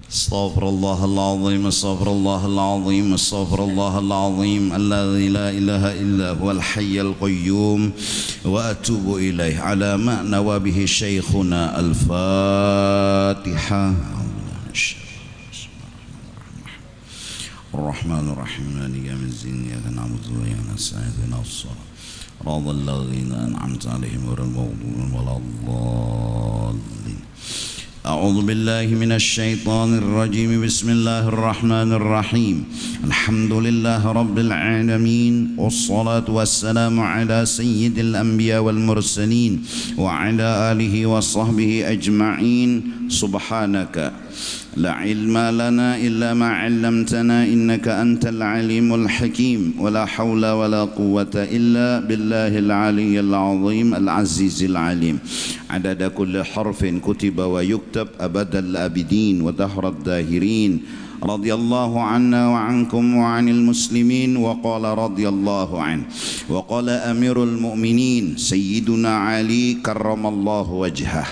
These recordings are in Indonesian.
استغفر الله العظيم استغفر الله العظيم استغفر الله العظيم الذي لا إله إلا هو الحي القيوم وأتوب إليه على ما نوى به شيخنا. الفاتحة. الرحمن الرحيم مالك يوم الدين إياك نعبد وإياك نستعين اهدنا الصراط صراط الذين أنعمت عليهم غير المغضوب ولا الضالين. أعوذ بالله من الشيطان الرجيم. بسم الله الرحمن الرحيم. الحمد لله رب العالمين والصلاة والسلام على سيد الأنبياء والمرسلين وعلى آله وصحبه أجمعين. سبحانك لا علم لنا إلا ما علمتنا إنك أنت العليم الحكيم ولا حول ولا قوة إلا بالله العلي العظيم العزيز العليم. عدد كل حرف كتب ويكتب أبد الآبدين ودهر الداهرين. رضي الله عنا وعنكم وعن المسلمين. وقال رضي الله عنه وقال أمير المؤمنين سيدنا علي كرم الله وجهه: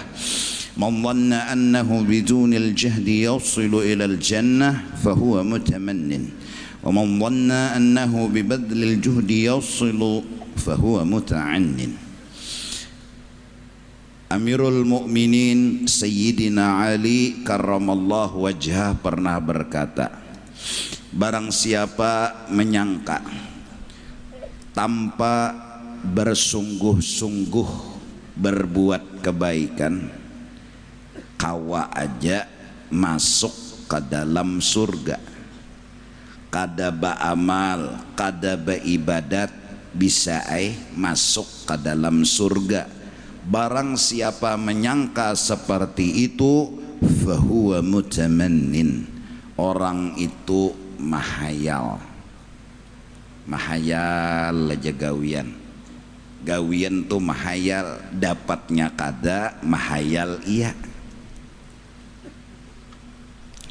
من ظن أنه بدون الجهد يوصل إلى الجنة فهو متمن، ومن ظن أنه ببذل الجهد يوصل فهو متعنن. Amirul Mukminin Sayyidina Ali karramallahu wajhah pernah berkata, barang siapa menyangka tanpa bersungguh-sungguh berbuat kebaikan, kawa aja masuk ke dalam surga. Kada ba'amal, kada beribadat bisa masuk ke dalam surga. Barang siapa menyangka seperti itu, fahuwa mutamannin, orang itu mahayal. Mahayal aja gawian. Gawian tuh mahayal, dapatnya kada, mahayal iya.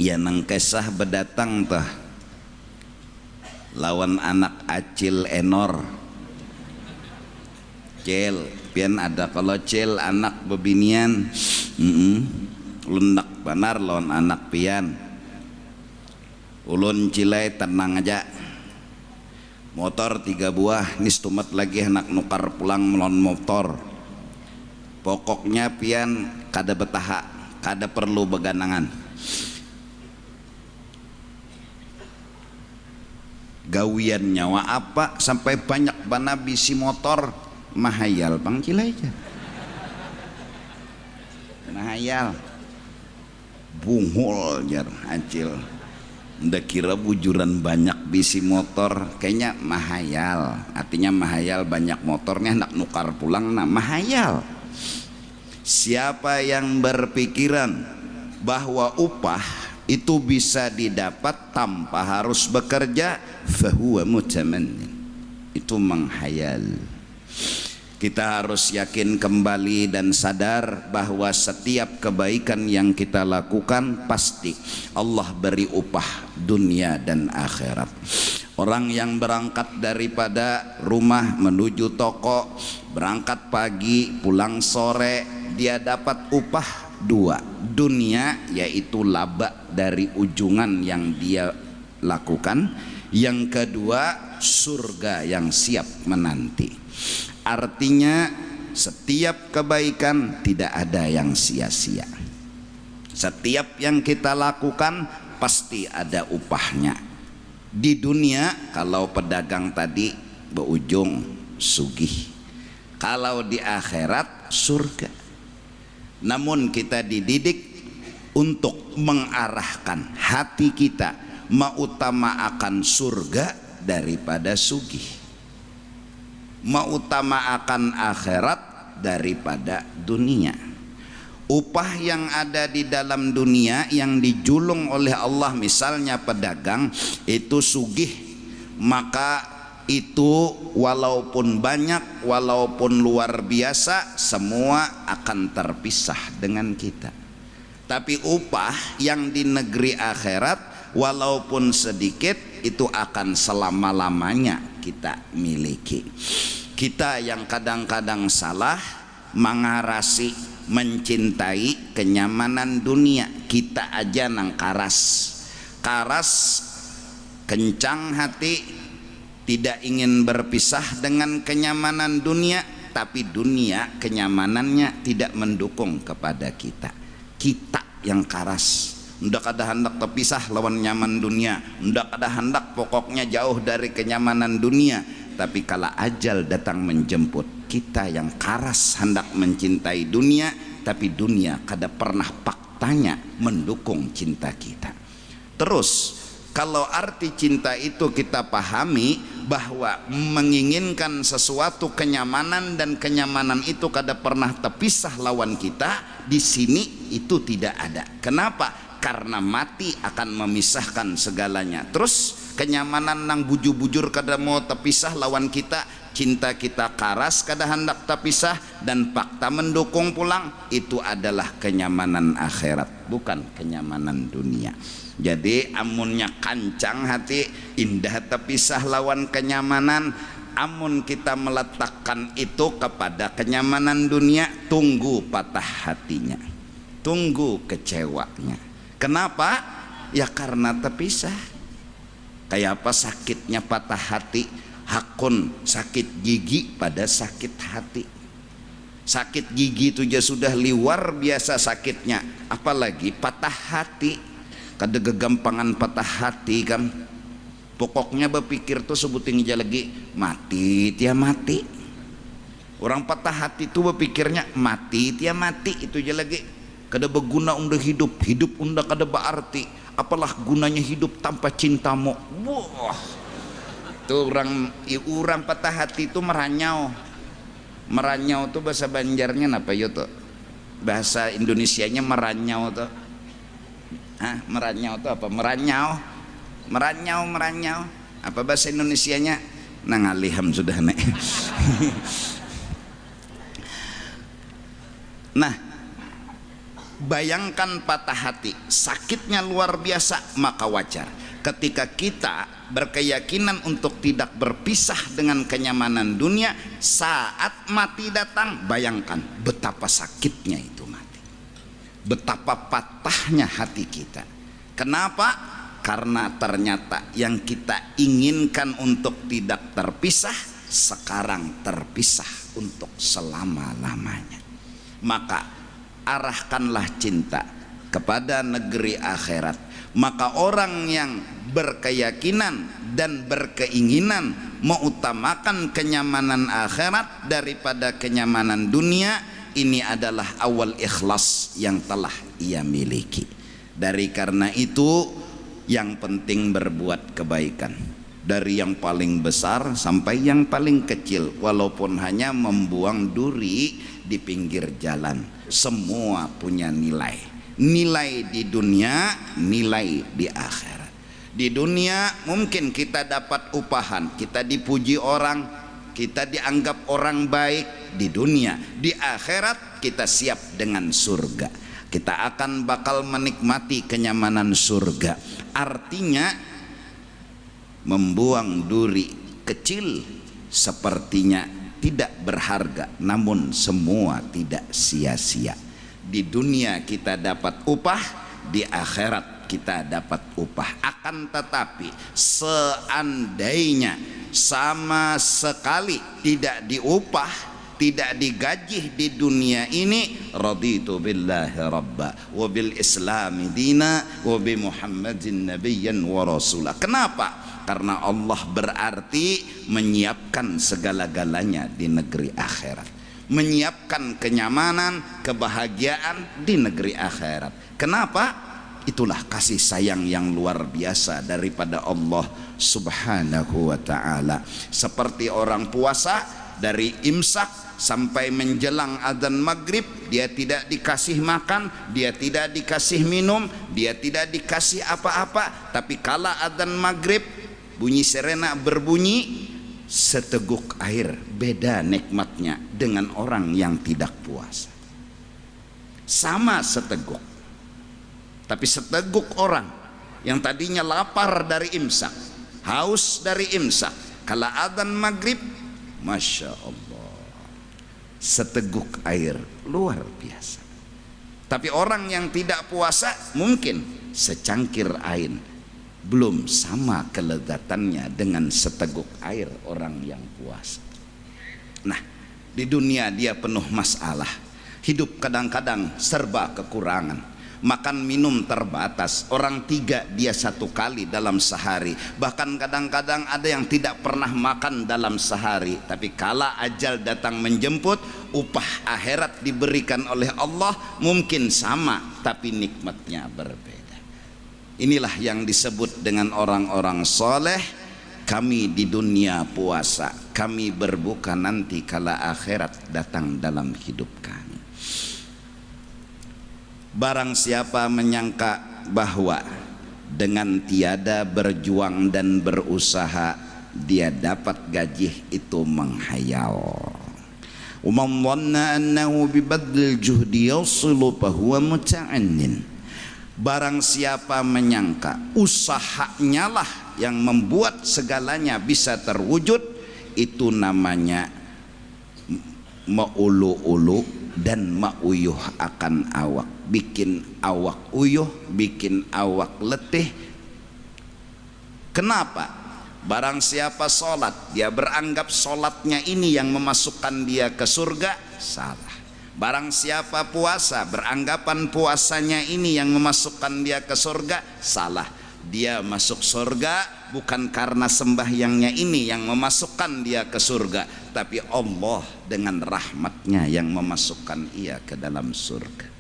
Ya nang kesah berdatang tah lawan anak acil enor cel pian ada kalau cel anak bebinian lunak banar lawan anak pian ulun cilai tenang aja motor 3 buah nis tumat lagi anak nukar pulang melon motor pokoknya pian kada betaha kada perlu beganangan. Gawian nyawa apa sampai banyak bana bisi motor mahayal bang cilai aja mahayal bungul jar acil ndak kira bujuran banyak bisi motor kayaknya mahayal, artinya mahayal banyak motornya hendak nukar pulang nah mahayal. Siapa yang berpikiran bahwa upah itu bisa didapat tanpa harus bekerja, fahuwa mutamannin, itu menghayal. Kita harus yakin kembali dan sadar bahwa setiap kebaikan yang kita lakukan pasti Allah beri upah dunia dan akhirat. Orang yang berangkat daripada rumah menuju toko, berangkat pagi pulang sore, dia dapat upah 2, dunia yaitu laba dari ujungan yang dia lakukan, yang kedua surga yang siap menanti. Artinya setiap kebaikan tidak ada yang sia-sia. Setiap yang kita lakukan pasti ada upahnya. Di dunia kalau pedagang tadi berujung sugih, kalau di akhirat surga. Namun kita dididik untuk mengarahkan hati kita mengutamakan surga daripada sugih, mengutamakan akhirat daripada dunia. Upah yang ada di dalam dunia yang dijulung oleh Allah, misalnya pedagang itu sugih, maka itu walaupun banyak, walaupun luar biasa, semua akan terpisah dengan kita. Tapi upah yang di negeri akhirat walaupun sedikit itu akan selama-lamanya kita miliki. Kita yang kadang-kadang salah mengarasi mencintai kenyamanan dunia. Kita aja nang karas kencang hati, tidak ingin berpisah dengan kenyamanan dunia, tapi dunia kenyamanannya tidak mendukung kepada kita. Kita yang karas, ndak ada hendak terpisah lawan nyaman dunia, ndak ada hendak pokoknya jauh dari kenyamanan dunia. Tapi kala ajal datang menjemput, kita yang karas hendak mencintai dunia, tapi dunia kada pernah faktanya mendukung cinta kita. Terus kalau arti cinta itu kita pahami bahwa menginginkan sesuatu kenyamanan, dan kenyamanan itu kada pernah terpisah lawan kita, di sini itu tidak ada. Kenapa? Karena mati akan memisahkan segalanya. Terus kenyamanan nang bujur-bujur kada mau terpisah lawan kita, cinta kita karas kada hendak terpisah, dan fakta mendukung pulang, itu adalah kenyamanan akhirat, bukan kenyamanan dunia. Jadi amunnya kancang hati, indah terpisah lawan kenyamanan. Amun kita meletakkan itu kepada kenyamanan dunia, tunggu patah hatinya, tunggu kecewanya. Kenapa? Ya karena terpisah. Kayak apa sakitnya patah hati? Hakun sakit gigi pada sakit hati. Sakit gigi itu sudah luar biasa sakitnya, apalagi patah hati. Kada gegampangan patah hati kan. Pokoknya berpikir tuh sebutin aja lagi mati tia mati. Orang patah hati tuh berpikirnya mati tia mati, itu aja lagi. Kada berguna unda hidup, hidup unda kada berarti. Apalah gunanya hidup tanpa cintamu. Wah, tuh orang patah hati itu meranyau. Meranyau tuh bahasa Banjarnya apa ya tuh? Bahasa Indonesianya meranyau tuh. Meranyau itu apa? Meranyau apa bahasa Indonesianya? Nangaliham sudah nek. Nah, bayangkan patah hati, sakitnya luar biasa, maka wajar ketika kita berkeyakinan untuk tidak berpisah dengan kenyamanan dunia, saat mati datang, bayangkan betapa sakitnya itu mati, betapa patahnya hati kita. Kenapa? Karena ternyata yang kita inginkan untuk tidak terpisah, sekarang terpisah untuk selama-lamanya. Maka arahkanlah cinta kepada negeri akhirat. Maka orang yang berkeyakinan dan berkeinginan mengutamakan kenyamanan akhirat daripada kenyamanan dunia, ini adalah awal ikhlas yang telah ia miliki. Dari karena itu yang penting berbuat kebaikan, dari yang paling besar sampai yang paling kecil, walaupun hanya membuang duri di pinggir jalan, semua punya nilai. Nilai di dunia, nilai di akhirat. Di dunia mungkin kita dapat upahan, kita dipuji orang, kita dianggap orang baik di dunia. Di akhirat kita siap dengan surga, kita akan bakal menikmati kenyamanan surga. Artinya membuang duri kecil sepertinya tidak berharga, namun semua tidak sia-sia. Di dunia kita dapat upah, di akhirat kita dapat upah. Akan tetapi seandainya sama sekali tidak diupah, tidak digaji di dunia ini, raditu billahi rabba wa bil islami dina wa bi muhammadin nabiyyan wa rasulah. Kenapa? Karena Allah berarti menyiapkan segala-galanya di negeri akhirat, menyiapkan kenyamanan, kebahagiaan di negeri akhirat. Kenapa? Itulah kasih sayang yang luar biasa daripada Allah subhanahu wa ta'ala. Seperti orang puasa, dari imsak sampai menjelang adzan maghrib, dia tidak dikasih makan, dia tidak dikasih minum, dia tidak dikasih apa-apa. Tapi kala adzan maghrib, bunyi sirena berbunyi, seteguk air, beda nikmatnya dengan orang yang tidak puasa. Sama seteguk, tapi seteguk orang yang tadinya lapar dari imsak, haus dari imsak, kala adzan maghrib, masya Allah, seteguk air luar biasa. Tapi orang yang tidak puasa mungkin secangkir air belum sama kelezatannya dengan seteguk air orang yang puasa. Nah, di dunia dia penuh masalah. Hidup kadang-kadang serba kekurangan. Makan minum terbatas. Orang 3 dia 1 kali dalam sehari. Bahkan kadang-kadang ada yang tidak pernah makan dalam sehari. Tapi kala ajal datang menjemput, upah akhirat diberikan oleh Allah mungkin sama, tapi nikmatnya berbeda. Inilah yang disebut dengan orang-orang soleh. Kami di dunia puasa, kami berbuka nanti kala akhirat datang dalam hidup kami. Barang siapa menyangka bahwa dengan tiada berjuang dan berusaha dia dapat gaji, itu menghayal. Wa man dhanna annahu bi badlil juhdi yawsilu fa huwa muta'annin. Barang siapa menyangka usahanya lah yang membuat segalanya bisa terwujud, itu namanya maulu-ulu dan mauyuh akan awak. Bikin awak uyuh, bikin awak letih. Kenapa? Barang siapa sholat, dia beranggap sholatnya ini yang memasukkan dia ke surga, salah. Barang siapa puasa, beranggapan puasanya ini yang memasukkan dia ke surga, salah. Dia masuk surga bukan karena sembahyangnya ini yang memasukkan dia ke surga, tapi Allah dengan rahmatnya yang memasukkan ia ke dalam surga.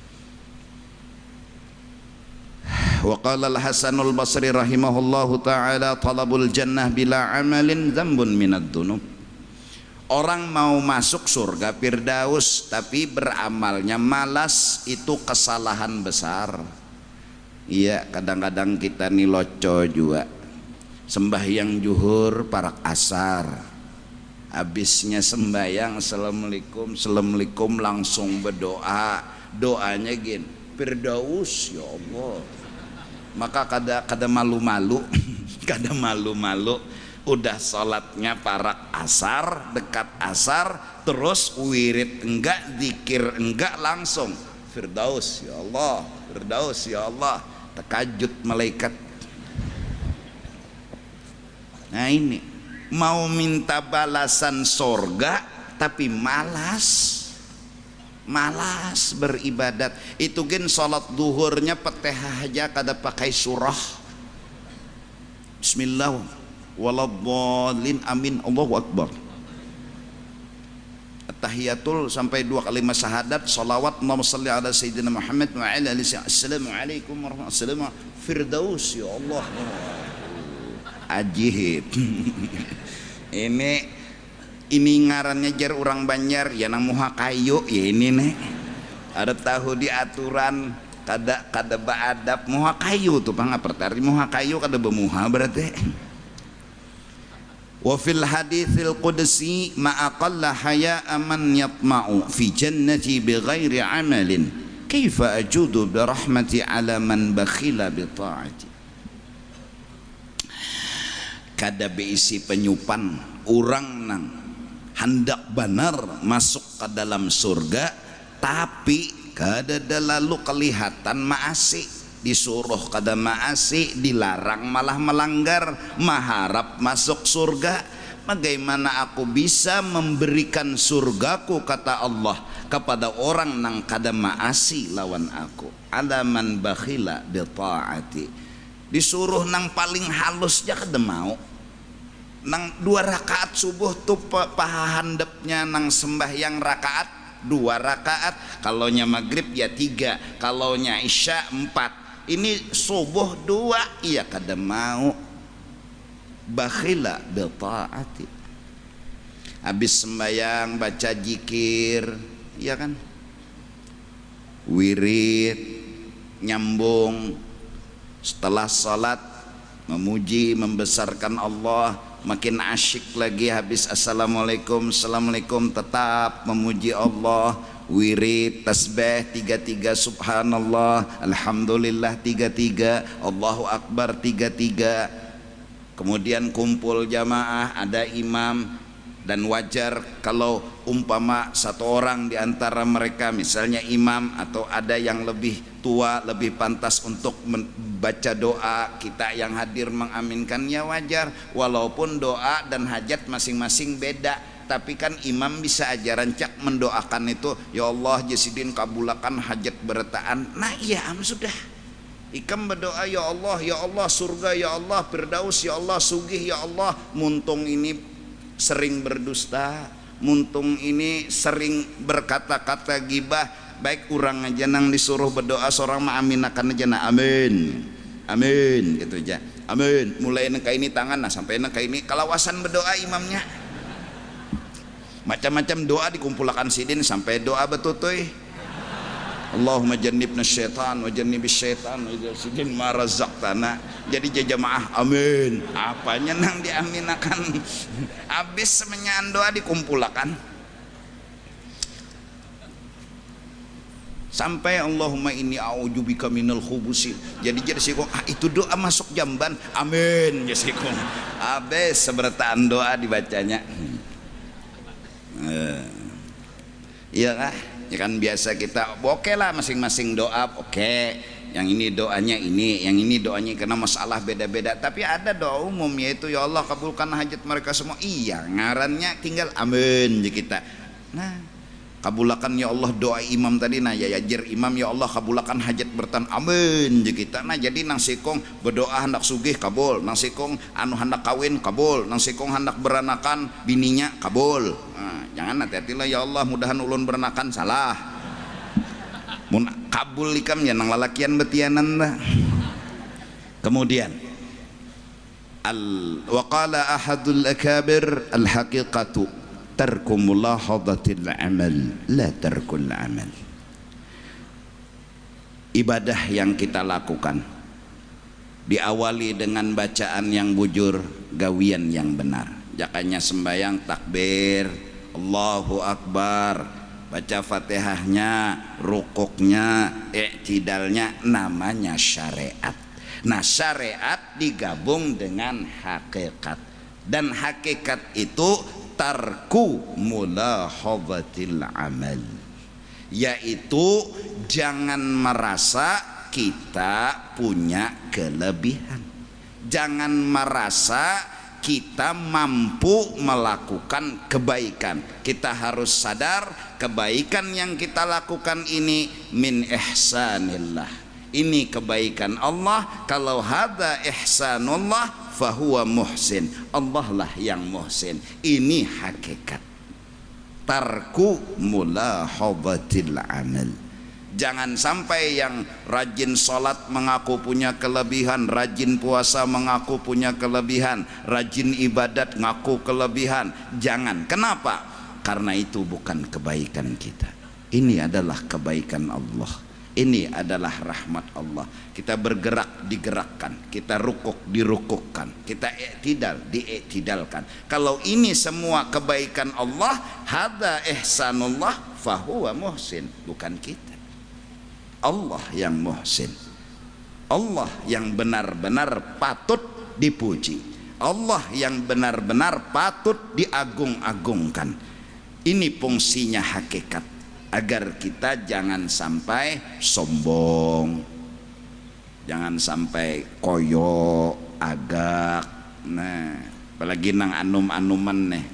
Wa qala al-Hasanul Basri rahimahullahu ta'ala, talabul jannah bila amalin dzambun minad dzunub. Orang mau masuk surga Firdaus tapi beramalnya malas, itu kesalahan besar. Iya, kadang-kadang kita nih loco juga. Sembahyang zuhur parak asar, habisnya sembahyang assalamualaikum assalamualaikum langsung berdoa. Doanya gini, Firdaus ya Allah. Maka kada malu-malu kada malu-malu, udah sholatnya parak asar, dekat asar, terus wirid enggak, zikir enggak, langsung Firdaus ya Allah, Firdaus ya Allah. Terkajut malaikat. Nah ini mau minta balasan sorga tapi malas beribadat. Itu gen sholat duhurnya peteh aja kada pakai surah. Bismillah waladhdallin amin Allahu akbar. Tahiyatul sampai 2 kalimat syahadat, salawat Allahumma shalli ala sayyidina Muhammad wa ala alihi. Assalamualaikum warahmatullahi wabarakatuh. Firdaus ya Allah. Ajib. ini ngarannya jar orang Banjar ya nang muha kayu ya ini nih. Ada tahu di aturan kada baadab muha kayu tuh pangapertari muha kayu kada bemuha berarti. Wa fil haditsil qudsi ma aqalla haya'a man yatma'u fi jannati bighairi amalin kaifa ajudu bi rahmati ala man bakhila bi ta'ati. Kada beisi penyupan orang nang hendak benar masuk ke dalam surga tapi kada lalu kelihatan maasi. Disuruh kada maasi, dilarang malah melanggar, maharap masuk surga. Bagaimana aku bisa memberikan surgaku, kata Allah, kepada orang nang kada maasi lawan aku. Alaman bakhila bi ta'ati. Disuruh nang paling halus aja kada mau. Nang 2 rakaat subuh tuh pahandepnya nang sembahyang rakaat 2 rakaat, kalaunya maghrib ya 3, kalaunya isya 4. Ini subuh 2, iya kada mau. Bakhila bi ta'ati. Habis sembahyang baca zikir, iya kan? Wirid, nyambung. Setelah salat memuji, membesarkan Allah, makin asyik lagi. Habis assalamualaikum assalamualaikum tetap memuji Allah. Wirid, tasbih 33, subhanallah, alhamdulillah 33, Allahu akbar 33. Kemudian kumpul jamaah, ada imam Dan wajar kalau umpama satu orang di antara mereka misalnya imam atau ada yang lebih tua lebih pantas untuk membaca doa, kita yang hadir mengaminkannya wajar, walaupun doa dan hajat masing-masing beda. Tapi kan imam bisa aja rancak mendoakan itu, ya Allah jasidin kabulakan hajat bertaan. Nah iya sudah ikam berdoa, ya Allah surga, ya Allah firdaus, ya Allah sugih, ya Allah muntung ini sering berdusta, muntung ini sering berkata-kata gibah, baik orang aja nang disuruh berdoa seorang mah aminakan aja na amin amin gitu aja amin, mulai nengka ini tangan nah sampai nengka ini kalawasan berdoa imamnya macam-macam doa dikumpulkan sidin sampai doa betutuy Allahumma jannibna syaitan wa jannibis syaitan wa sidin ma razaqtana. Jadi jamaah amin apanya nang diaminakan habis semenyaan doa dikumpulkan sampai Allahumma inni a'udzubika minal khubusi. Jadi sikong itu doa masuk jamban amin ya sikong habis seberataan doa dibacanya. Iya kah? Ya kan biasa kita oke lah masing-masing doa oke, yang ini doanya ini, yang ini doanya karena masalah beda-beda, tapi ada doa umum yaitu ya Allah kabulkan hajat mereka semua. Iya ngarannya tinggal amin ya kita. Nah kabulakan ya Allah doa imam tadi, nah ya yajir imam ya Allah kabulakan hajat bertan amin ya kita. Nah jadi nang sikong berdoa hendak sugih kabul, nang sikong anu hendak kawin kabul, nang sikong hendak beranakan bininya kabul. Nah, jangan hati-hati lah ya Allah mudahan ulun beranakan salah mun kabul ikam ya nang lalakian betianan lah. Kemudian waqala ahadul akabir al haqiqatu tarku mulahadatil amal la tarkul amal. Ibadah yang kita lakukan diawali dengan bacaan yang bujur, gawian yang benar. Jakanya sembayang takbir Allahu Akbar, baca Fatihahnya, rukuknya, i'tidalnya, namanya syariat. Nah syariat digabung dengan hakikat, dan hakikat itu tarku mulahadhatil amal, yaitu jangan merasa kita punya kelebihan, jangan merasa kita mampu melakukan kebaikan. Kita harus sadar kebaikan yang kita lakukan ini min ihsanillah, ini kebaikan Allah. Kalau hadza ihsanullah fahuwa muhsin, Allah lah yang muhsin. Ini hakikat tarku mulahadhatil amal. Jangan sampai yang rajin sholat mengaku punya kelebihan, rajin puasa mengaku punya kelebihan, rajin ibadat ngaku kelebihan. Jangan. Kenapa? Karena itu bukan kebaikan kita. Ini adalah kebaikan Allah. Ini adalah rahmat Allah. Kita bergerak digerakkan, kita rukuk dirukukkan, kita i'tidal di'iktidalkan. Kalau ini semua kebaikan Allah, hadza ihsanullah fahuwa muhsin, bukan kita. Allah yang muhsin, Allah yang benar-benar patut dipuji, Allah yang benar-benar patut diagung-agungkan. Ini fungsinya hakikat, agar kita jangan sampai sombong, jangan sampai koyo agak. Nah apalagi nang anum-anuman nih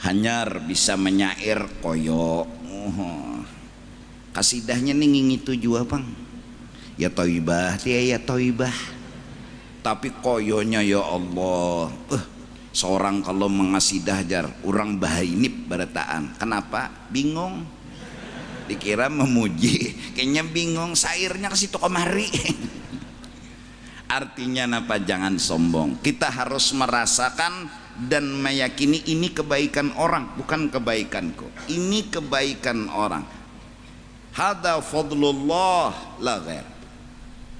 hanyar bisa menyair koyo. Kasidahnya nih itu juga bang, ya toibah dia ya toibah, tapi koyonya ya Allah. Seorang kalau mengasidah jar orang bahainip berataan, kenapa bingung, dikira memuji, kayaknya bingung sairnya ke situ kemari. Artinya apa? Jangan sombong. Kita harus merasakan dan meyakini ini kebaikan orang, bukan kebaikanku, ini kebaikan orang. Hada fadlullah la ghair,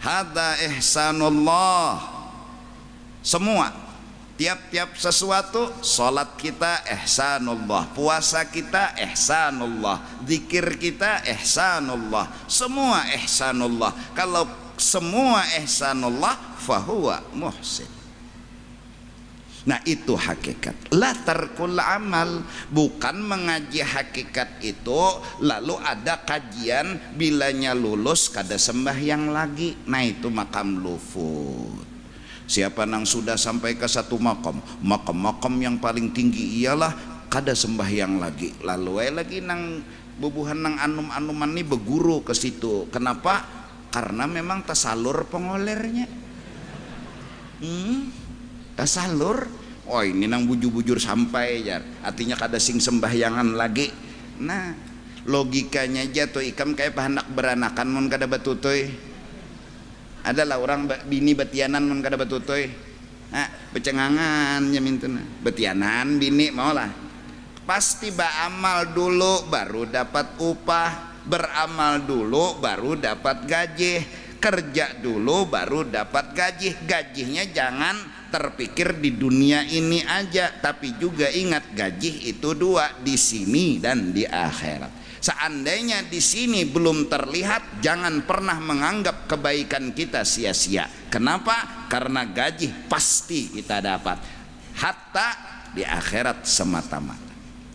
hada ihsanullah. Semua tiap-tiap sesuatu, salat kita ihsanullah, puasa kita ihsanullah, zikir kita ihsanullah, semua ihsanullah. Kalau semua ihsanullah fahuwa muhsin. Nah itu hakikat. La tarkul amal, bukan mengaji hakikat itu lalu ada kajian bilanya lulus kada sembahyang lagi. Nah itu makam lufut. Siapa nang sudah sampai ke satu makam yang paling tinggi ialah kada sembahyang lagi. Lalu lagi nang bubuhan nang anum-anuman nih beguru ke situ. Kenapa? Karena memang tasalur pengolernya. Tasalur, oh ini nang bujur-bujur sampai jar, artinya kada sing sembahyangan lagi. Nah logikanya jatuh ikam kayak pahanak beranakan mon kada batutoy. Adalah orang bini betianan mon kada batutoy. Becengangan nyamintuna betianan bini maulah pasti beramal dulu baru dapat upah, beramal dulu baru dapat gaji, kerja dulu baru dapat gaji. Gajinya jangan terpikir di dunia ini aja, tapi juga ingat gaji itu dua, di sini dan di akhirat. Seandainya di sini belum terlihat, jangan pernah menganggap kebaikan kita sia-sia. Kenapa? Karena gaji pasti kita dapat, hatta di akhirat semata-mata.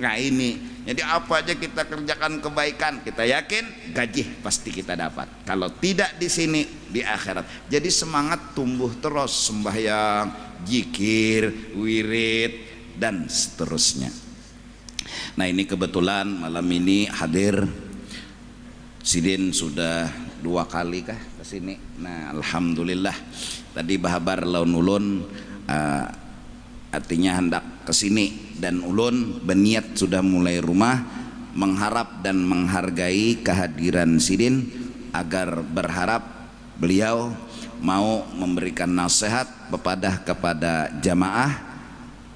Nah ini, jadi apa aja kita kerjakan kebaikan, kita yakin gaji pasti kita dapat. Kalau tidak di sini, di akhirat. Jadi semangat tumbuh terus, sembahyang, zikir, wirid, dan seterusnya. Nah ini kebetulan malam ini hadir Sidin sudah 2 kali kah ke sini. Nah alhamdulillah tadi bahabar laun ulun artinya hendak ke sini, dan ulun berniat sudah mulai rumah mengharap dan menghargai kehadiran Sidin agar berharap beliau mau memberikan nasihat kepada jamaah.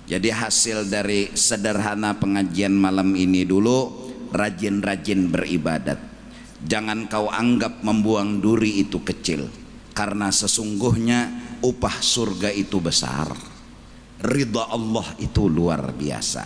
Jadi hasil dari sederhana pengajian malam ini dulu, rajin-rajin beribadat. Jangan kau anggap membuang duri itu kecil, karena sesungguhnya upah surga itu besar, ridha Allah itu luar biasa.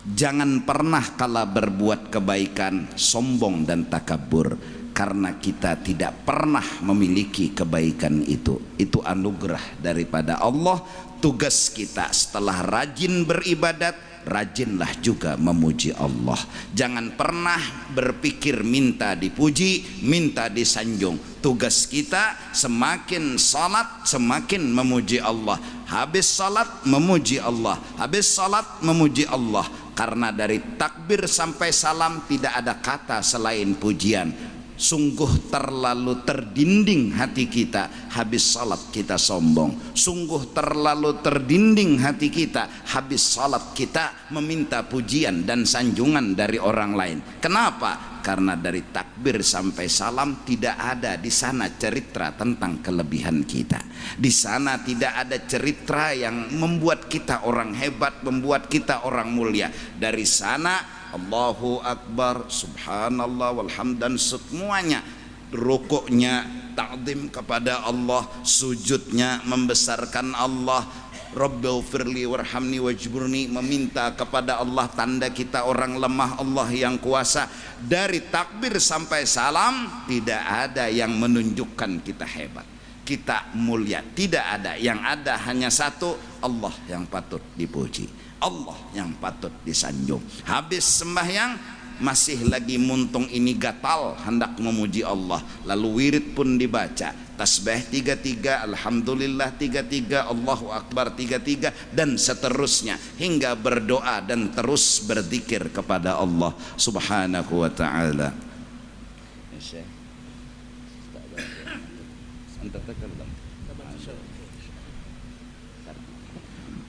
Jangan pernah kala berbuat kebaikan sombong dan takabur, karena kita tidak pernah memiliki kebaikan itu. Itu anugerah daripada Allah. Tugas kita setelah rajin beribadat, rajinlah juga memuji Allah. Jangan pernah berpikir minta dipuji, minta disanjung. Tugas kita semakin salat semakin memuji Allah. Habis salat memuji Allah, habis salat memuji Allah. Karena dari takbir sampai salam tidak ada kata selain pujian. Sungguh terlalu terdinding hati kita habis salat kita sombong. Sungguh terlalu terdinding hati kita habis salat kita meminta pujian dan sanjungan dari orang lain. Kenapa? Karena dari takbir sampai salam tidak ada di sana cerita tentang kelebihan kita. Di sana tidak ada cerita yang membuat kita orang hebat, membuat kita orang mulia. Dari sana Allahu Akbar, Subhanallah, walhamd, dan semuanya. Rukuknya ta'zim kepada Allah, sujudnya membesarkan Allah, Rabbighfirli warhamni wajburni, meminta kepada Allah, tanda kita orang lemah, Allah yang kuasa. Dari takbir sampai salam tidak ada yang menunjukkan kita hebat, kita mulia, tidak ada. Yang ada hanya satu, Allah yang patut dipuji, Allah yang patut disanjung. Habis sembahyang masih lagi muntung ini gatal hendak memuji Allah, lalu wirid pun dibaca, tasbih 33, alhamdulillah 33, Allahu Akbar 33, dan seterusnya hingga berdoa dan terus berzikir kepada Allah Subhanahu wa taala.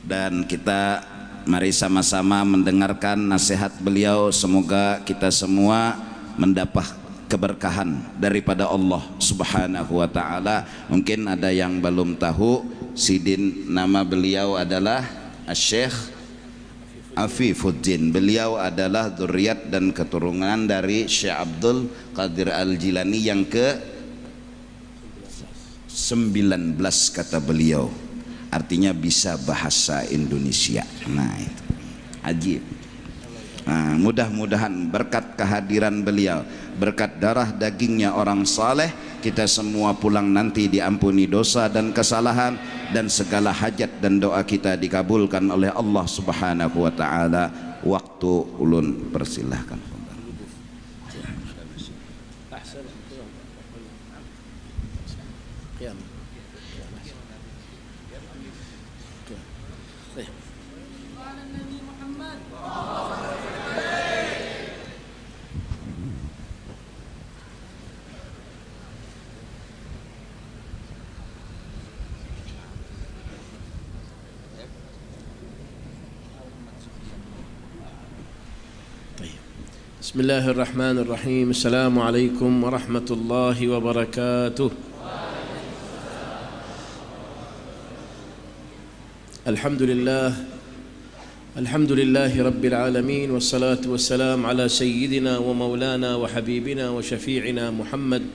Dan kita mari sama-sama mendengarkan nasihat beliau. Semoga kita semua mendapat keberkahan daripada Allah Subhanahu wa taala. Mungkin ada yang belum tahu, Sidin nama beliau adalah Syekh Afifuddin. Beliau adalah dzurriyyat dan keturunan dari Syekh Abdul Qadir Al-Jilani yang ke-19 kata beliau. Artinya bisa bahasa Indonesia. Nah itu ajib. Nah, mudah-mudahan berkat kehadiran beliau, berkat darah dagingnya orang saleh, kita semua pulang nanti diampuni dosa dan kesalahan, dan segala hajat dan doa kita dikabulkan oleh Allah Subhanahu wa taala. Waktu ulun persilahkan. بسم الله الرحمن الرحيم. السلام عليكم ورحمة الله وبركاته. الحمد لله رب العالمين، والصلاة والسلام على سيدنا ومولانا وحبيبنا وشفيعنا محمد،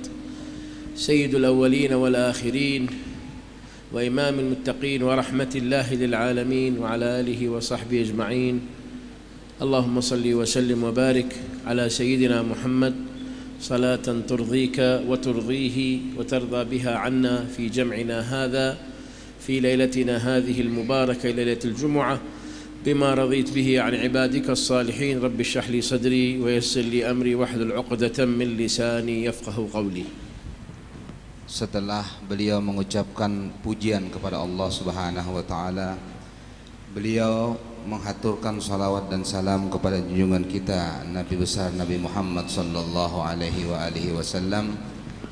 سيد الأولين والآخرين وإمام المتقين ورحمة الله للعالمين، وعلى آله وصحبه أجمعين. اللهم صل وسلم وبارك على سيدنا محمد صلاة ترضيك وترضيه وترضى بها عنا في جمعنا هذا في ليلتنا هذه المباركة ليلة الجمعة، بما رضيت به عن عبادك الصالحين. رب اشرح لي صدري ويسر لي أمري واحلل عقدة من لساني يفقه قولي. Setelah beliau mengucapkan pujian kepada Allah Subhanahu wa taala, beliau menghaturkan salawat dan salam kepada junjungan kita Nabi besar Nabi Muhammad sallallahu alaihi wasallam.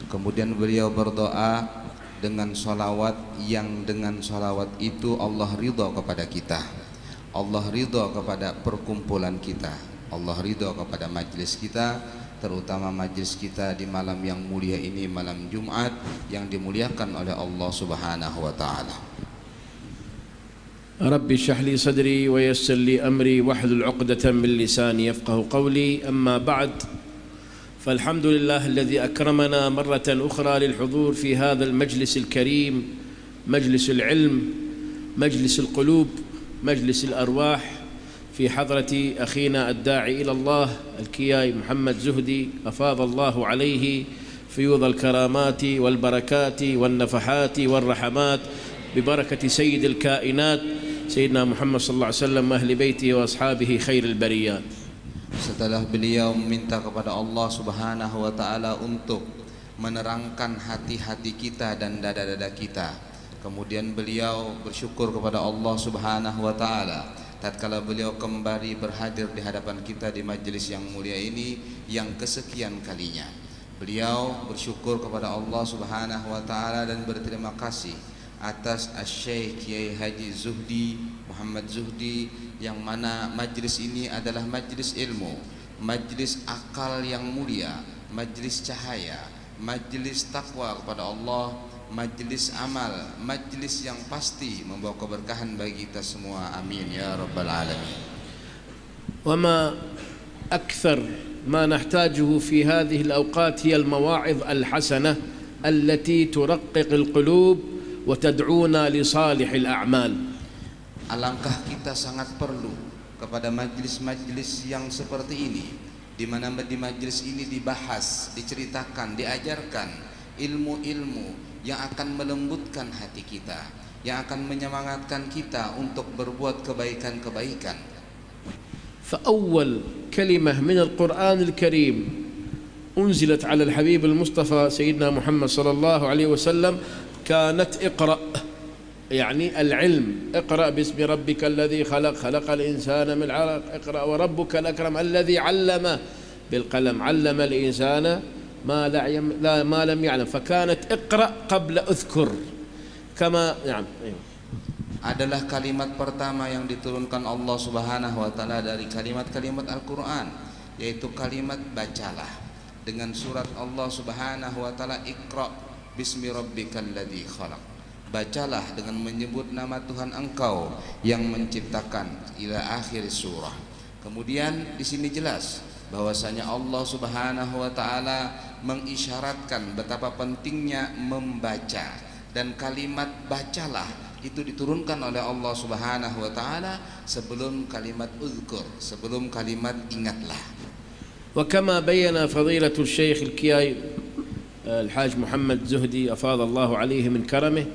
Kemudian beliau berdoa dengan salawat yang dengan salawat itu Allah ridha kepada kita, Allah ridha kepada perkumpulan kita, Allah ridha kepada majlis kita, terutama majlis kita di malam yang mulia ini, malam Jumat yang dimuliakan oleh Allah Subhanahu wa taala. رب اشرح لي صدري ويسر لي أمري واحلل عقدة من لساني يفقه قولي. أما بعد، فالحمد لله الذي أكرمنا مرة أخرى للحضور في هذا المجلس الكريم، مجلس العلم، مجلس القلوب، مجلس الأرواح، في حضرة أخينا الداعي إلى الله الكياي محمد زهدي، أفاض الله عليه فيوض الكرامات والبركات والنفحات والرحمات ببركة سيد الكائنات سيدنا محمد صلى الله عليه وسلم وأهل بيته وأصحابه خير البريات. Setelah beliau meminta kepada Allah Subhanahu wa taala untuk menerangkan hati-hati kita dan dada-dada kita, kemudian beliau bersyukur kepada Allah Subhanahu wa taala tatkala beliau kembali berhadir di hadapan kita di majelis yang mulia ini yang kesekian kalinya. Beliau bersyukur kepada Allah Subhanahu wa taala dan berterima kasih atas Asy-Syaikh Kiai Haji Zuhdi Muhammad Zuhdi, yang mana majlis ini adalah majlis ilmu, majlis akal yang mulia, majlis cahaya, majlis takwa kepada Allah, majlis amal, majlis yang pasti membawa keberkahan bagi kita semua. Amin ya rabbal alamin. وما أكثر ما نحتاجه في هذه الأوقات هي المواعظ الحسنة التي ترقق القلوب وتدعونا لصالح الأعمال. Alangkah kita sangat perlu kepada majlis-majlis yang seperti ini, di mana di majlis ini dibahas, diceritakan, diajarkan ilmu-ilmu yang akan melembutkan hati kita, yang akan menyemangatkan kita untuk berbuat kebaikan-kebaikan. فأول كلمة من القرآن الكريم أنزلت على الحبيب المصطفى سيدنا محمد صلى الله عليه وسلم كانت اقرأ، يعني العلم. اقرأ باسم ربك الذي خلق، خلق الإنسان من علق، اقرأ وربك الأكرم الذي علم بالقلم، علم الإنسان ما لم يعلم. فكانت اقرأ قبل أذكر كما يعني adalah kalimat pertama yang diturunkan Allah Subhanahu wa taala dari kalimat-kalimat Al-Qur'an, yaitu kalimat bacalah, dengan surat Allah Subhanahu wa taala Iqra bismi rabbikal ladzi khalaq. Bacalah dengan menyebut nama Tuhan engkau yang menciptakan, ila akhir surah. Kemudian di sini jelas bahwasanya Allah Subhanahu wa taala mengisyaratkan betapa pentingnya membaca, dan kalimat bacalah itu diturunkan oleh Allah Subhanahu wa taala sebelum kalimat uzkur, sebelum kalimat ingatlah. وكما بين فضيلة الشيخ الكياي الحاج محمد زهدي أفاض الله عليه من كرمه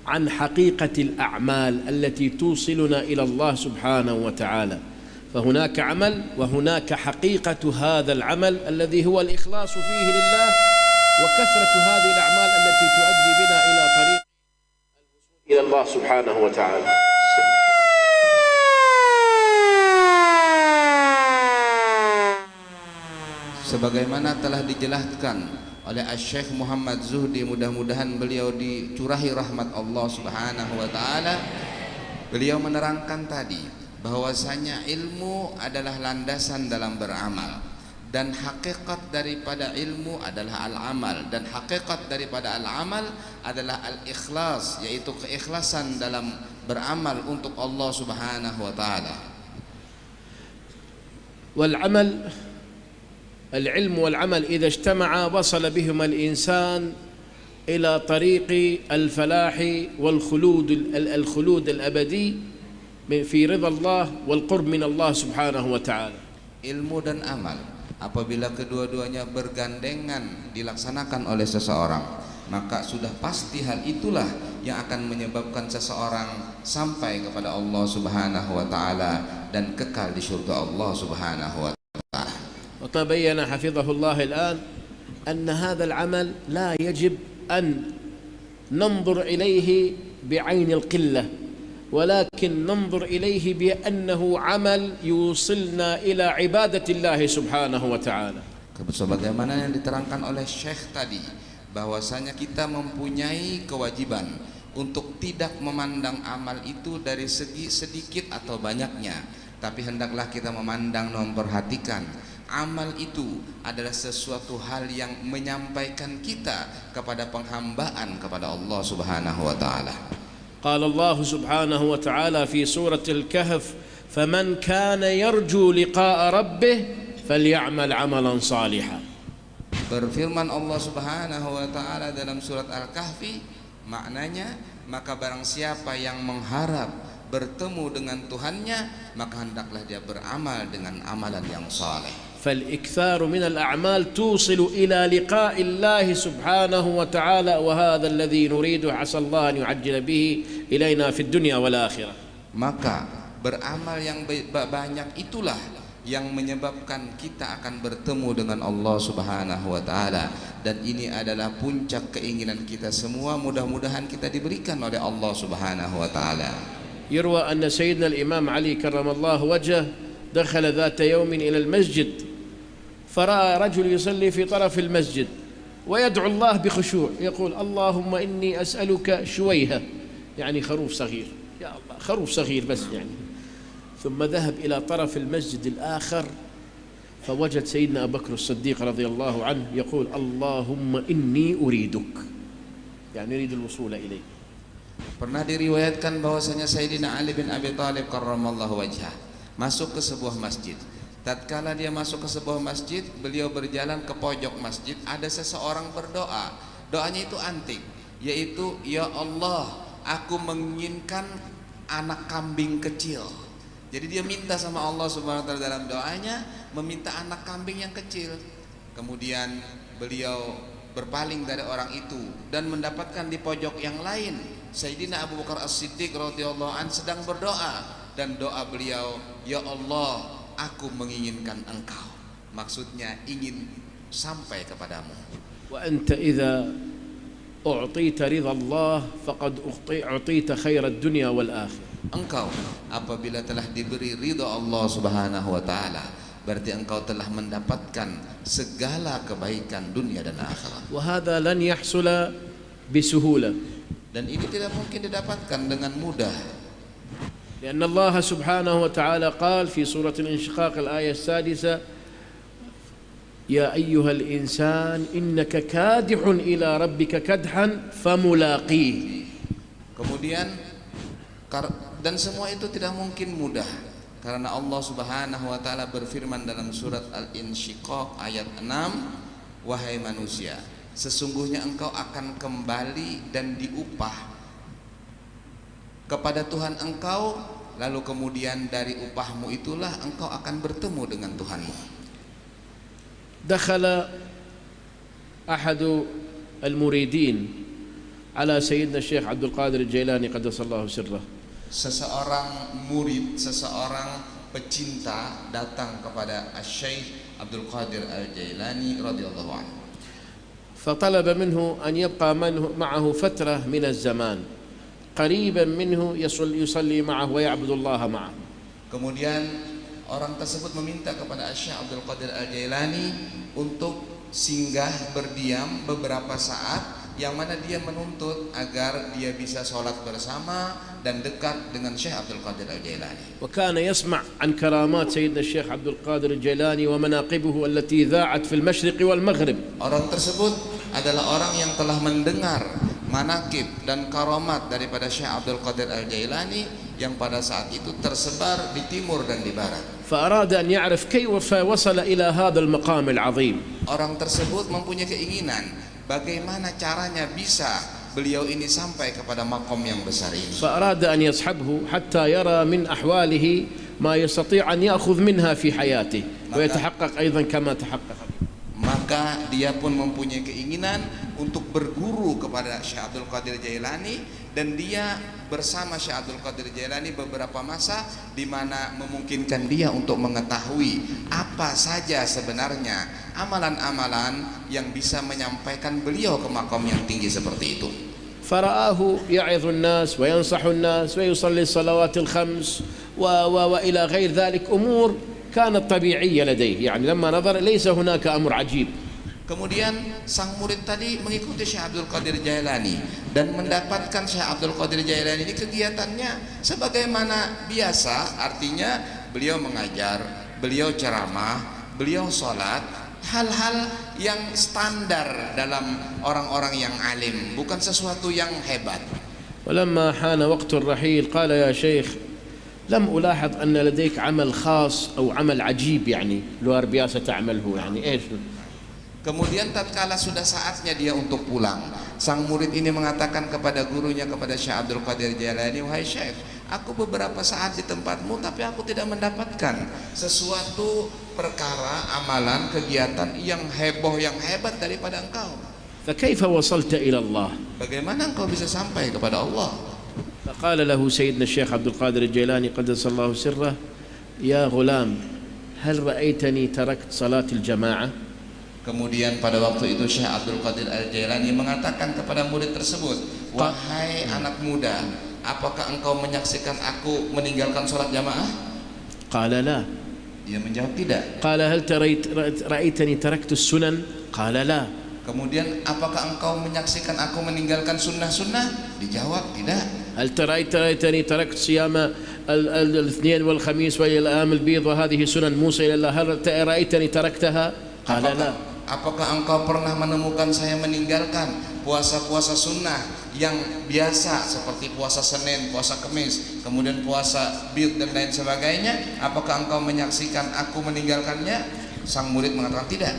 عن حقيقة الأعمال التي توصلنا إلى الله سبحانه وتعالى، فهناك عمل وهناك حقيقة هذا العمل الذي هو الإخلاص فيه لله، وكثرة هذه الأعمال التي تؤدي بنا إلى طريق إلى الله سبحانه وتعالى. Sebagaimana telah dijelaskan oleh Syekh Muhammad Zuhdi, mudah-mudahan beliau dicurahi rahmat Allah Subhanahu wa taala. Beliau menerangkan tadi bahwasanya ilmu adalah landasan dalam beramal, dan hakikat daripada ilmu adalah al-amal, dan hakikat daripada al-amal adalah al-ikhlas, yaitu keikhlasan dalam beramal untuk Allah Subhanahu wa taala. والعمل العلم والعمل إذا اجتمعا وصل بهما الإنسان إلى طريق الفلاح والخلود الأبدي في رضا الله والقرب من الله سبحانه وتعالى. Ilmu dan amal apabila kedua-duanya bergandengan dilaksanakan oleh seseorang, maka sudah pasti hal itulah yang akan menyebabkan seseorang sampai kepada Allah Subhanahu wa taala dan kekal di surga Allah Subhanahu wa taala. وتبين حفظه الله الآن أن هذا العمل لا يجب أن ننظر إليه بعين القلة، ولكن ننظر إليه بأنه عمل يوصلنا إلى عبادة الله سبحانه وتعالى. Sebagaimana yang diterangkan oleh Syekh tadi, bahwasanya kita mempunyai kewajiban untuk tidak memandang amal itu dari segi sedikit atau banyaknya, tapi hendaklah kita memandang dan memperhatikan amal itu adalah sesuatu hal yang menyampaikan kita kepada penghambaan kepada Allah Subhanahu wa taala. قال الله سبحانه وتعالى في سورة الكهف: فمن كان يرجو لقاء ربه فليعمل عملا صالحا. Berfirman Allah Subhanahu wa taala dalam surat Al-Kahfi, maknanya maka barang siapa yang mengharap bertemu dengan Tuhannya, maka hendaklah dia beramal dengan amalan yang saleh. فالإكثار من الأعمال توصل إلى لقاء الله سبحانه وتعالى، وهذا الذي نريده، عسى الله أن يعجل به إلينا في الدنيا والآخرة. Maka beramal yang banyak itulah yang menyebabkan kita akan bertemu dengan Allah Subhanahu wa taala, dan ini adalah puncak keinginan kita semua. Mudah-mudahan kita diberikan oleh Allah Subhanahu wa taala. يروى أن سيدنا الإمام علي كرم الله وجهه دخل ذات يوم إلى المسجد فرأى رجل يصلي في طرف المسجد ويدعو الله بخشوع، يقول: اللهم إني أسألك شويهة، يعني خروف صغير، يا الله خروف صغير بس يعني. ثم ذهب إلى طرف المسجد الآخر فوجد سيدنا أبو بكر الصديق رضي الله عنه يقول: اللهم إني أريدك، يعني يريد الوصول إليك. Pernah diriwayatkan bahwasanya Sayyidina Ali bin Abi Thalib karramallahu wajhah masuk ke sebuah masjid. Tatkala dia masuk ke sebuah masjid, beliau berjalan ke pojok masjid, ada seseorang berdoa. Doanya itu antik, yaitu: ya Allah, aku menginginkan anak kambing kecil. Jadi dia minta sama Allah Subhanahu wa taala dalam doanya, meminta anak kambing yang kecil. Kemudian beliau berpaling dari orang itu dan mendapatkan di pojok yang lain Sayyidina Abu Bakar As-Siddiq radhiyallahu an sedang berdoa, dan doa beliau: ya Allah, aku menginginkan engkau, maksudnya ingin sampai kepadamu. Wa anta idza u'tita ridha Allah faqad u'tita khairat dunya wal akhirah. Engkau apabila telah diberi ridha Allah Subhanahu wa taala, berarti engkau telah mendapatkan segala kebaikan dunia dan akhirat. Wa hadha lan yahsula bisuhula, dan ini tidak mungkin didapatkan dengan mudah. لأن الله سبحانه وتعالى قال في سورة الانشقاق الآية السادسة: يا أيها الإنسان إنك كادح إلى ربك كدحا فملاقيه. Kemudian dan semua itu tidak mungkin mudah, karena Allah Subhanahu wa taala berfirman dalam surat Al-Insyiqaq ayat 6: wahai manusia, sesungguhnya engkau akan kembali dan diupah kepada Tuhan engkau, lalu kemudian dari upahmu itulah engkau akan bertemu dengan Tuhanmu. دخل أحد المريدين على سيدنا الشيخ عبد القادر الجيلاني قدس الله سره. Seseorang murid, seseorang pecinta datang kepada Syekh Abdul Qadir Al-Jailani radhiyallahu anhu. فطلب منه أن يبقى معه فترة من الزمان قريبا منه يصلي معه ويعبد الله معه. Kemudian orang tersebut meminta kepada Syekh Abdul Qadir Al-Jailani untuk singgah berdiam beberapa saat, yang mana dia menuntut agar dia bisa sholat bersama dan dekat dengan Syekh Abdul Qadir Al-Jailani. وكان يسمع عن كرامات سيدنا الشيخ عبد القادر الجيلاني ومناقبه التي ذاعت في المشرق والمغرب. Orang tersebut adalah orang yang telah mendengar manakib dan karamat daripada Syekh Abdul Qadir Al-Jailani yang pada saat itu tersebar di timur dan di barat. فأراد أن يعرف كيف وصل إلى هذا المقام العظيم. Orang tersebut mempunyai keinginan bagaimana caranya bisa beliau ini sampai kepada makom yang besar ini. فأراد أن يصحبه حتى يرى من أحواله ما يستطيع أن يأخذ منها في حياته ويتحقق أيضا كما تحقق. Maka dia pun mempunyai keinginan untuk berguru kepada Syekh Abdul Qadir Jailani, dan dia bersama Syekh Abdul Qadir Jailani beberapa masa di mana memungkinkan dia untuk mengetahui apa saja sebenarnya amalan-amalan yang bisa menyampaikan beliau ke makom yang tinggi seperti itu. فرآه يعظ الناس وينصح الناس ويصلي الصلوات الخمس وإلى غير ذلك أمور كانت طبيعية لديه، يعني لما نظر ليس هناك أمر عجيب. Kemudian sang murid tadi mengikuti Syekh Abdul Qadir Jailani dan mendapatkan Syekh Abdul Qadir Jailani ini kegiatannya sebagaimana biasa, artinya beliau mengajar, beliau ceramah, beliau sholat, hal-hal yang standar dalam orang-orang yang alim, bukan sesuatu yang hebat. ولما حان وقت الرحيل قال يا شيخ لم ألاحظ أن لديك عمل خاص أو عمل عجيب يعني luar biasa تعمله يعني إيش. Kemudian tatkala sudah saatnya dia untuk pulang, sang murid ini mengatakan kepada gurunya, kepada Syekh Abdul Qadir Jailani, wahai Syekh, aku beberapa saat di tempatmu tapi aku tidak mendapatkan sesuatu perkara, amalan, kegiatan yang heboh, yang hebat daripada engkau. فكيف وصلت إلى الله. Bagaimana engkau bisa sampai kepada Allah? فقال له سيدنا الشيخ عبد القادر الجيلاني قدس الله سره يا غلام هل رأيتني تركت صلاة الجماعة. Kemudian pada waktu itu Syekh Abdul Qadir Al-Jailani mengatakan kepada murid tersebut, wahai anak muda, apakah engkau menyaksikan aku meninggalkan sholat jamaah? قال لا. Dia menjawab tidak. قال هل رأيتني تركت السنن. قال لا. Kemudian apakah engkau menyaksikan aku meninggalkan sunnah-sunnah? Dijawab tidak. هل رأيتني تركت صيام الاثنين والخميس والأيام البيض وهذه سنن موسى إلى الله هل رأيتني تركتها. قال لا. Apakah engkau pernah menemukan saya meninggalkan puasa-puasa sunnah yang biasa seperti puasa Senin, puasa Kamis, kemudian puasa Bid dan lain sebagainya? Apakah engkau menyaksikan aku meninggalkannya? Sang murid mengatakan tidak.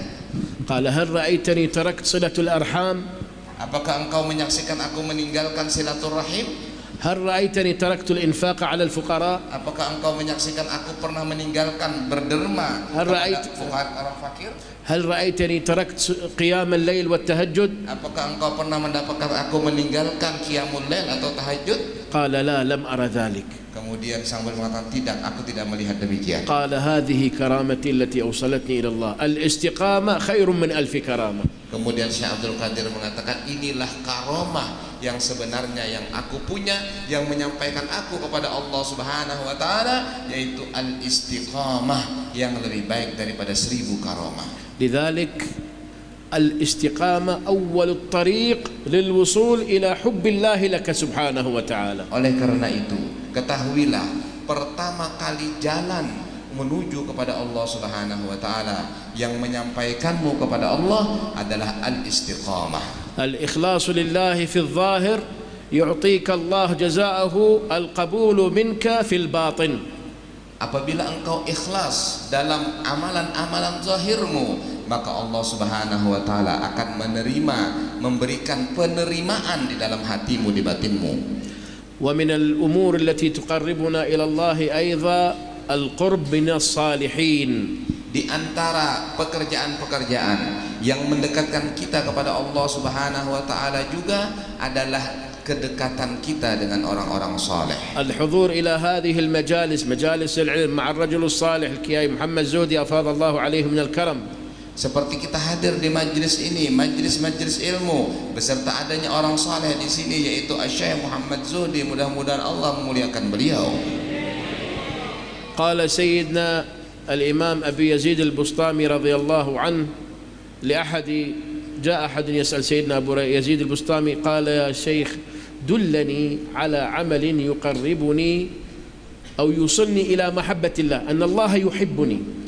قال هل رأيتني تركت صلة الأرحام. Apakah engkau menyaksikan aku meninggalkan silaturahim? هل رأيتني تركت الإنفاق على الفقراء. Apakah engkau menyaksikan aku pernah meninggalkan berderma kepada orang fakir? هل رأيتني تركت قيام الليل والتهجد. Apakah engkau pernah mendapatkan aku meninggalkan qiyamul lail atau tahajud? قال لا لم أرى ذلك. Kemudian sang murid mengatakan tidak, aku tidak melihat demikian. قال هذه كرامتي التي أوصلتني إلى الله الاستقامة خير من 1000 كرامة. Kemudian Syekh Abdul Qadir mengatakan inilah karomah yang sebenarnya yang aku punya, yang menyampaikan aku kepada Allah Subhanahu wa taala, yaitu al-istiqamah yang lebih baik daripada 1000 karomah. لذلك الاستقامة أول الطريق للوصول إلى حب الله لك سبحانه وتعالى. Oleh karena itu, ketahuilah pertama kali jalan menuju kepada Allah Subhanahu wa taala yang menyampaikanmu kepada Allah adalah al-istiqamah. الإخلاص لله في الظاهر يعطيك الله جزاءه القبول منك في الباطن. Apabila engkau ikhlas dalam amalan-amalan zahirmu, maka Allah Subhanahu wa taala akan memberikan penerimaan di dalam hatimu, di batinmu. ومن الأمور التي تقربنا إلى الله أيضا القرب من الصالحين. Di antara pekerjaan-pekerjaan yang mendekatkan kita kepada Allah Subhanahu wa taala juga adalah kedekatan kita dengan orang-orang saleh. الحضور إلى هذه المجالس مجالس العلم مع الرجل الصالح الكياي محمد زهدي أفاض الله عليه من الكرم. Seperti kita hadir di majlis ini, majlis-majlis ilmu beserta adanya orang saleh di sini yaitu Syekh Muhammad Zuhdi, mudah-mudahan Allah memuliakan beliau. قال سيدنا الإمام أبي يزيد البسطامي رضي الله عنه جاء أحد يسأل سيدنا أبو يزيد البسطامي قال يا شيخ دلني على عمل يقربني أو يوصلني إلى محبة الله أن الله يحبني.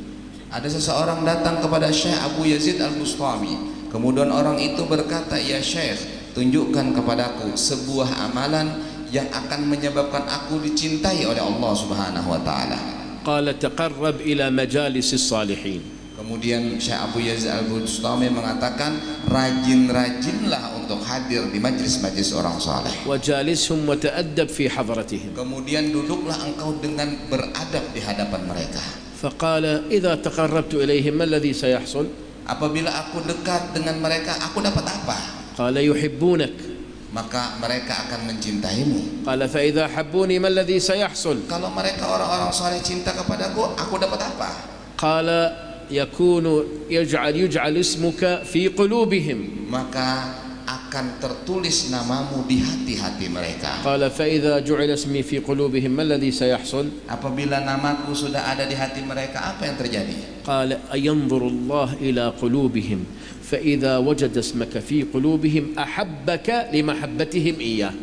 Ada seseorang datang kepada Syekh Abu Yazid Al-Bustami. Kemudian orang itu berkata, "Ya Syekh, tunjukkan kepadaku sebuah amalan yang akan menyebabkan aku dicintai oleh Allah Subhanahu wa taala." Qala taqarrab ila majalis as-salihin. Kemudian Syekh Abu Yazid Al-Bustami mengatakan, rajin-rajinlah untuk hadir di majlis-majlis orang saleh. Wajalishum wa ta'addab fi hadratihim. Kemudian duduklah engkau dengan beradab di hadapan mereka. Faqala idza taqarrabtu ilaihim ma alladhi sayahsul? Apabila aku dekat dengan mereka, aku dapat apa? Qala yuhibbunak. Maka mereka akan mencintaimu. Qala fa idza habbuni ma alladhi sayahsul? Kalau mereka orang-orang saleh cinta kepadaku, aku dapat apa? Qala yakunu yuj'al ismuka fi qulubihim. Maka akan tertulis namamu di hati-hati mereka. Qala fa idza ju'ila ismi fi qulubihim ma alladhi sayahsul? Apabila namaku sudah ada di hati mereka, apa yang terjadi? Qala ayanzuru Allah ila qulubihim fa idza wajada ismaka fi qulubihim ahabbaka limahabbatihim iyyah.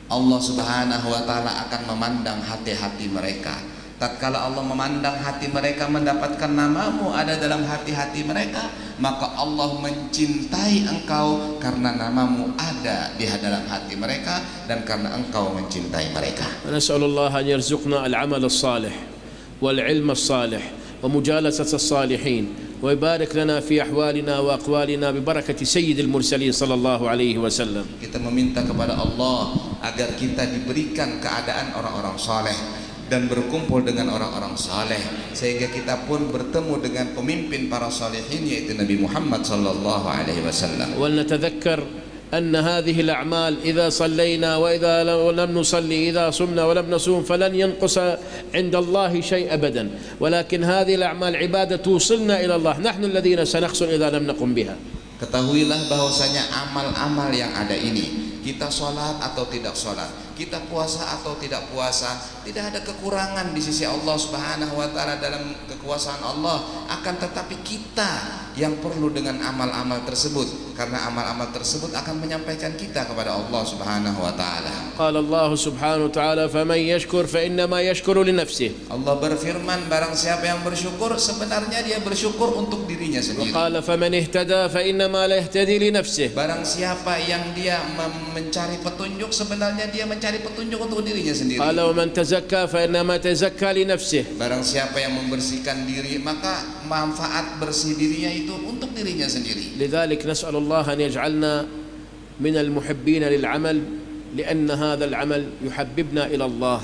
Allah Subhanahu wa taala akan memandang hati-hati mereka. Tatkala Allah memandang hati mereka, mendapatkan namamu ada dalam hati-hati mereka, maka Allah mencintai engkau karena namamu ada di dalam hati mereka dan karena engkau mencintai mereka. Nas'alullah an yarzuqna al-amal as-salih wal-ilm as-salih wa mujalasat as-salihin wa yabarik lana fi ahwalina wa aqwalina bi barakati sayyidil mursalin sallallahu alaihi wasallam. Kita meminta kepada Allah agar kita diberikan keadaan orang-orang saleh dan berkumpul dengan orang-orang saleh sehingga kita pun bertemu dengan pemimpin para salihin yaitu Nabi Muhammad sallallahu alaihi wasallam. Wal natadhakkar anna hadhihi al-a'mal idza sallayna wa idza lam nusalli idza sumna wa lam nasum falan yanqus 'inda Allah shay' abadan walakin hadhihi al-a'mal ibadah tusilna ila Allah nahnu alladhina sanakhsul idza lam naqum biha. Ketahuilah bahwasanya amal-amal yang ada ini, kita sholat atau tidak sholat, kita puasa atau tidak puasa, tidak ada kekurangan di sisi Allah Subhanahu wa taala dalam kekuasaan Allah, akan tetapi kita yang perlu dengan amal-amal tersebut karena amal-amal tersebut akan menyampaikan kita kepada Allah Subhanahu wa taala. Qala Allah Subhanahu wa taala faman yashkur fa innama yashkuru li nafsihi. Allah berfirman, barang siapa yang bersyukur sebenarnya dia bersyukur untuk dirinya sendiri. Qala faman ihtada fa innama la yahtadi li nafsihi. Barang siapa yang dia mencari petunjuk sebenarnya dia mencari petunjuk untuk dirinya sendiri. Qala man tazakka fa innama tazakka li nafsihi. Barang siapa yang membersihkan diri maka manfaat bersih dirinya itu untuk dirinya sendiri. Lidzalik nas'alullah an yaj'alna min al-muhibbin lil-'amal li'anna hadha al-'amal yuhabbibna ila Allah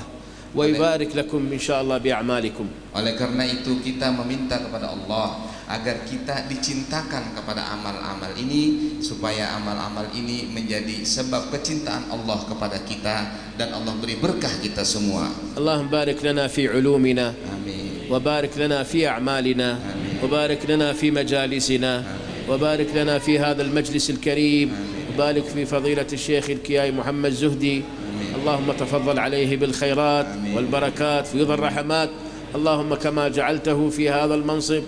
wa yubarik lakum insyaallah bi'amalikum. Oleh karena itu kita meminta kepada Allah agar kita dicintakan kepada amal-amal ini supaya amal-amal ini menjadi sebab kecintaan Allah kepada kita dan Allah beri berkah kita semua. Allahumma barik lana fi 'ulumina. Amin. وبارك لنا في أعمالنا وبارك لنا في مجالسنا وبارك لنا في هذا المجلس الكريم وبارك في فضيلة الشيخ الكياي محمد زهدي. اللهم تفضل عليه بالخيرات والبركات في ذي الرحمات. اللهم كما جعلته في هذا المنصب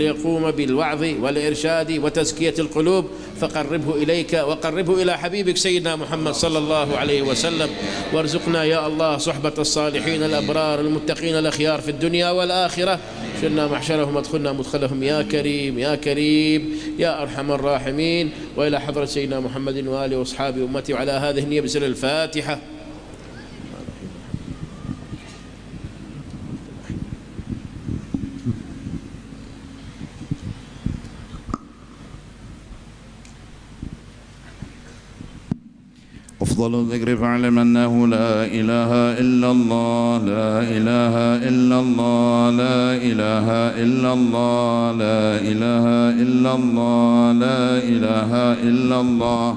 ليقوم بالوعظ والإرشاد وتزكية القلوب فقربه إليك وقربه إلى حبيبك سيدنا محمد صلى الله عليه وسلم وارزقنا يا الله صحبة الصالحين الأبرار المتقين الأخيار في الدنيا والآخرة شلنا محشرهم وادخلنا مدخلهم يا كريم يا كريم يا أرحم الراحمين. وإلى حضرة سيدنا محمد وآله وأصحابه وأمته وعلى هذه النية بسر الفاتحة. أفضل أفضل الذكر فاعلم أنه لا إله إلا الله لا إله إلا الله لا إله إلا الله لا إله إلا الله لا إله إلا الله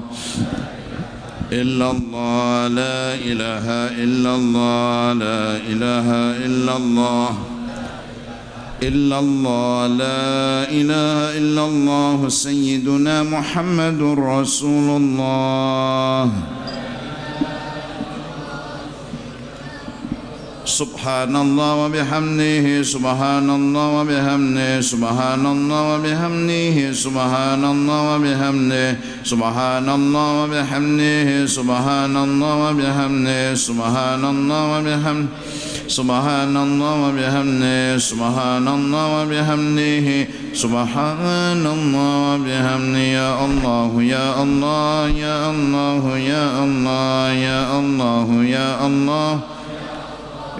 إلا الله لا إله إلا الله لا إله إلا الله إلا الله لا إله إلا الله سيدنا محمد رسول الله سبحان الله وبحمده سبحان الله وبحمده سبحان الله وبحمده سبحان الله وبحمده سبحان الله وبحمده سبحان الله وبحمده سبحان الله وبحمده سبحان الله وبحمده سبحان الله وبحمده سبحان الله وبحمده يا الله يا الله يا الله يا الله يا الله يا الله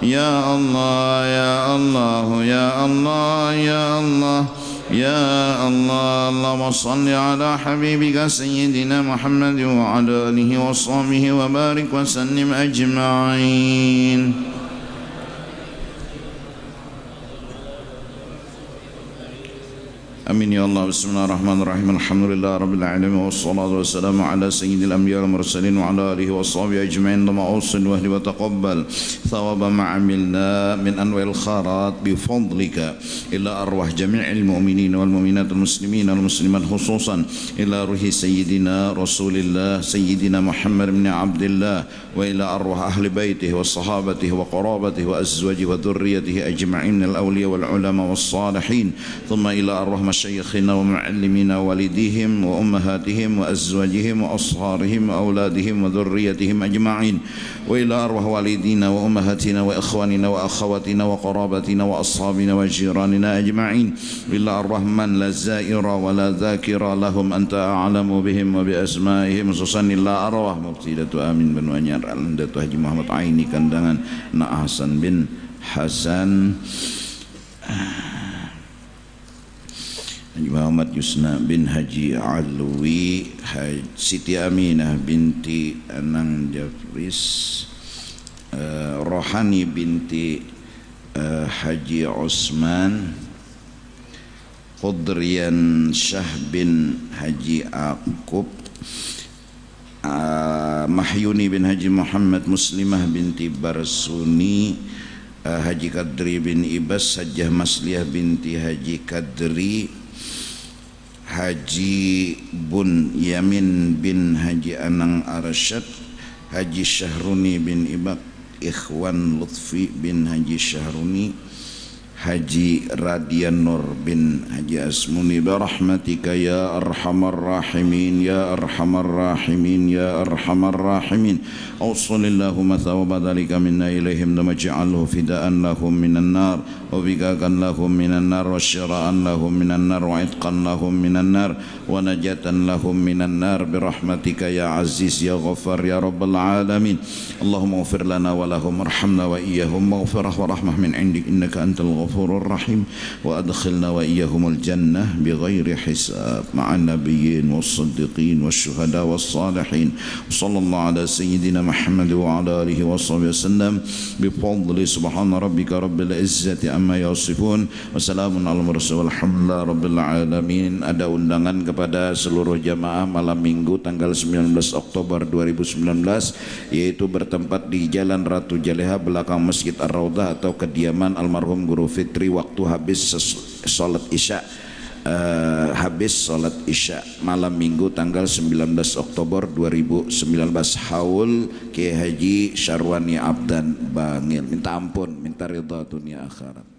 يا الله يا الله يا الله يا الله يا الله اللهم صل على حبيبك سيدنا محمد وعلى آله وصحبه وبارك وسلم أجمعين. Amin ya Allah. Bismillahirrahmanirrahim. Alhamdulillah rabbil alamin wassalatu wassalamu ala sayyidil anbiya wal mursalin wa ala alihi washabihi ajma'in. Allahumma awsil wa ahli wa taqabbal thawaba ma amilna min anwa'il khairat bi fadlika ila arwah jami'il mu'minin wal mu'minat wal muslimin wal muslimat khususan ila ruhi sayyidina Rasulillah sayyidina Muhammad bin Abdullah wa ila arwah ahli baitihi wa sahabatihi wa qarabatihi wa azwajihi wa dhurriyyatihi ajma'in al awliya wal ulama was salihin thumma ila arwah مشايخنا ومعلمينا ووالديهم وأمهاتهم وأزواجهم وأصهارهم وأولادهم وذريتهم أجمعين وإلى أرواح والدينا وأمهاتنا وإخواننا وأخواتنا وقرابتنا وأصحابنا وجيراننا أجمعين إلى أرواح من لا زائر ولا ذاكر لهم أنت أعلم بهم وبأسمائهم خصوصا إلى أرواح مفتي Datuk Amin bin Wanyar Datuk Haji Muhammad Aini Kandangan Nak Hasan bin Hasan Haji Muhammad Yusna bin Haji Alwi Siti Aminah binti Anang Jafris Rohani binti Haji Osman Qudrian Syah bin Haji Akub Mahyuni bin Haji Muhammad Muslimah binti Barsuni Haji Kadri bin Ibas Hajjah Masliyah binti Haji Kadri Haji Bun Yamin bin Haji Anang Arsyad Haji Syahruni bin Ibak Ikhwan Lutfi bin Haji Syahruni Haji Radian Nur bin Haji Asmuni birahmatika ya arhamar rahimin ya arhamar rahimin ya arhamar rahimin awsalillahumma thawaba dhalika minna ilaihim damaj'alhu fida'an lahum minan nar wa bigakan lahum minan nar wa syira'an lahum minan nar wa itqan lahum minan nar wa najatan lahum minan nar birahmatika ya aziz ya ghaffar ya rabbal alamin Allahumma ghfir lana wa lahum arhamna wa iyyahum maghfirah wa rahmah min indik innaka antal ghafurur rahim wa adkhilna wa iyyahumul jannah bighairi hisab ma'an nabiyyin was-siddiqin wasyuhada was-salihin sallallahu ala sayyidina Muhammad wa ala alihi washabihi wasallam bi fadli subhana rabbika rabbil izzati amma yasifun wa salamun alal mursalin walhamdulillahi rabbil alamin. Ada undangan kepada seluruh jamaah malam Minggu tanggal 19 Oktober 2019 yaitu bertempat di Jalan Ratu Jaleha belakang Masjid Ar-Raudhah atau kediaman almarhum Guru Fitri waktu habis salat Isya habis salat Isya malam Minggu tanggal 19 Oktober 2019 haul Kiai Haji Syarwani Abdan Bangil. Minta ampun, minta ridha dunia akhirat.